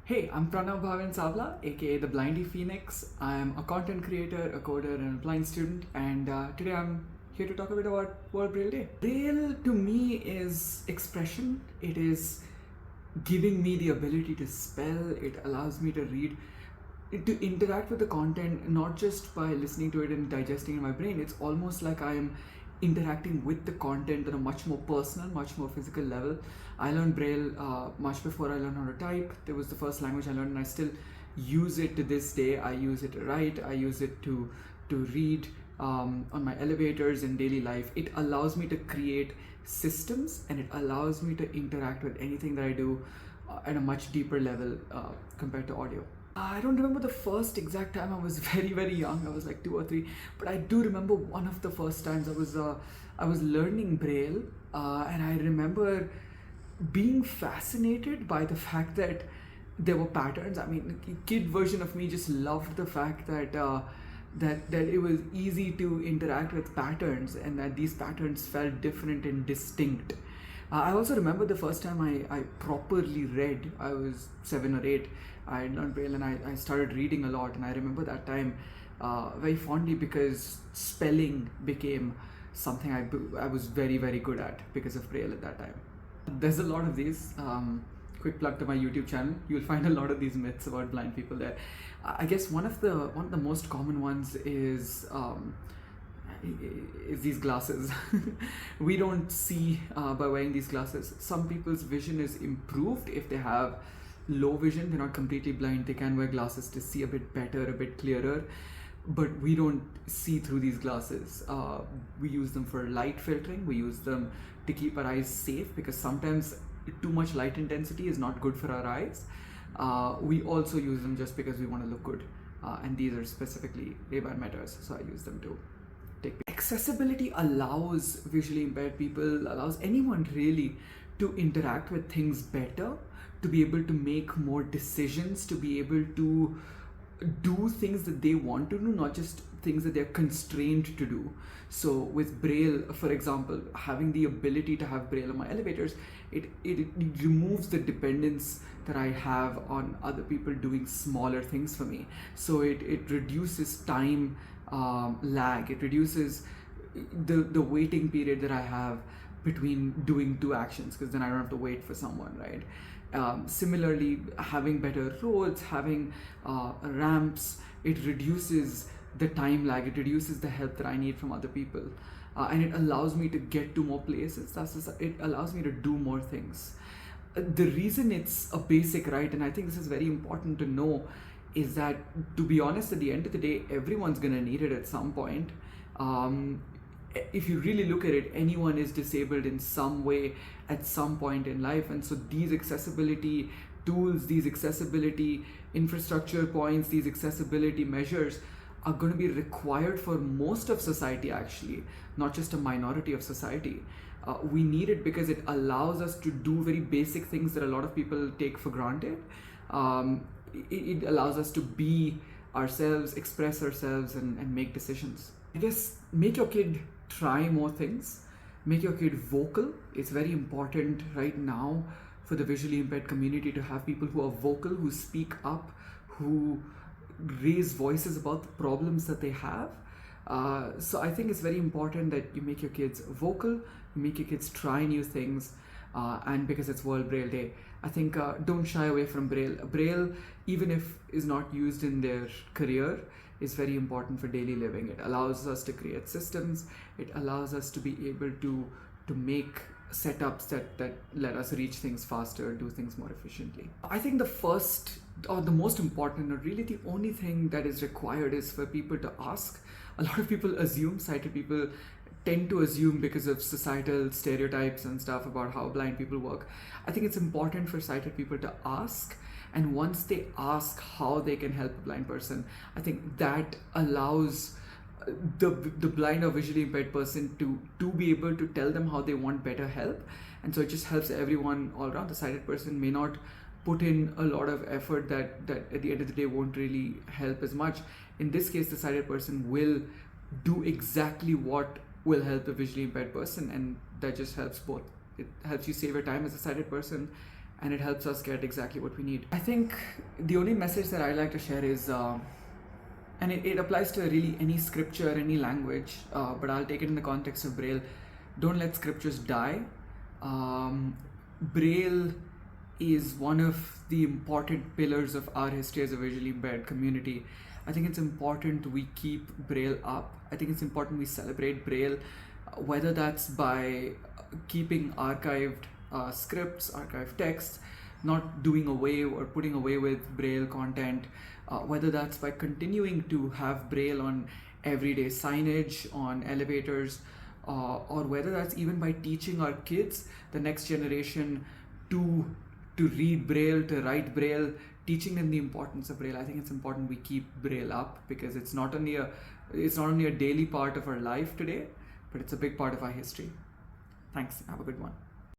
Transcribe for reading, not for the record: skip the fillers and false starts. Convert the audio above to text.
Hey, I'm Pranav Savla, aka the Blindy Phoenix. I'm a content creator, a coder, and a blind student, and today I'm here to talk a bit about World Braille Day. Braille to me is expression. It is giving me the ability to spell. It allows me to read, to interact with the content, not just by listening to it and digesting in my brain. It's almost like I'm interacting with the content on a much more personal, much more physical level. I learned Braille much before I learned how to type. It was the first language I learned, and I still use it to this day. I use it to write. I use it to read on my elevators in daily life. It allows me to create systems, and it allows me to interact with anything that I do at a much deeper level compared to audio. I don't remember the first exact time. I was very young. I was like 2 or 3, but I do remember one of the first times I was learning Braille, and I remember being fascinated by the fact that there were patterns. I mean, the kid version of me just loved the fact that that it was easy to interact with patterns, and that these patterns felt different and distinct. I also remember the first time I properly read. I was 7 or 8. I had learned Braille, and I started reading a lot. And I remember that time very fondly because spelling became something I was very good at because of Braille at that time. There's a lot of these. Quick plug to my YouTube channel. You'll find a lot of these myths about blind people there. I guess one of the most common ones is these glasses. We don't see by wearing these glasses. Some people's vision is improved if they have low vision. They're not completely blind. They can wear glasses to see a bit better, a bit clearer. But we don't see through these glasses. We use them for light filtering. We use them to keep our eyes safe, because sometimes too much light intensity is not good for our eyes. We also use them just because we want to look good. And these are specifically Ray-Ban Metas, so I use them too. Accessibility allows visually impaired people, allows anyone really to interact with things better, to be able to make more decisions, to be able to do things that they want to do, not just things that they're constrained to do. So with Braille, for example, having the ability to have Braille on my elevators, it removes the dependence that I have on other people doing smaller things for me. So it reduces time lag. It reduces the waiting period that I have between doing two actions, because then I don't have to wait for someone, right? Similarly, having better roads, having ramps, it reduces the time lag. It reduces the help that I need from other people, and it allows me to get to more places. It allows me to do more things. The reason it's a basic right, and I think this is very important to know, is that, to be honest, at the end of the day, everyone's gonna need it at some point. If you really look at it, anyone is disabled in some way at some point in life. And so these accessibility tools, these accessibility infrastructure points, these accessibility measures are going to be required for most of society, actually, not just a minority of society. We need it because it allows us to do very basic things that a lot of people take for granted. It allows us to be ourselves, express ourselves, and make decisions. I guess make your kid try more things, make your kid vocal. It's very important right now for the visually impaired community to have people who are vocal, who speak up, who raise voices about the problems that they have. So I think it's very important that you make your kids vocal, you make your kids try new things, and because it's World Braille Day, I think don't shy away from Braille. Braille, even if is not used in their career, is very important for daily living. It allows us to create systems. It allows us to be able to make setups that let us reach things faster, do things more efficiently. I think the first, or the most important, or really the only thing that is required, is for people to ask. A lot of people assume, sighted people tend to assume, because of societal stereotypes and stuff about how blind people work. I think it's important for sighted people to ask, and once they ask how they can help a blind person, I think that allows the blind or visually impaired person to be able to tell them how they want better help. And so it just helps everyone all around. The sighted person may not put in a lot of effort that at the end of the day won't really help as much. In this case, the sighted person will do exactly what will help the visually impaired person, and that just helps both. It helps you save your time as a sighted person, and it helps us get exactly what we need. I think the only message that I like to share is, and it applies to really any scripture, any language, but I'll take it in the context of Braille. Don't let scriptures die. Braille is one of the important pillars of our history as a visually impaired community. I think it's important we keep Braille up. I think it's important we celebrate Braille, whether that's by keeping archived scripts, archived texts, not doing away or putting away with Braille content, whether that's by continuing to have Braille on everyday signage, on elevators, or whether that's even by teaching our kids, the next generation, to read Braille, to write Braille, teaching them the importance of Braille. I think it's important we keep Braille up, because it's not only a daily part of our life today, but it's a big part of our history. Thanks. Have a good one.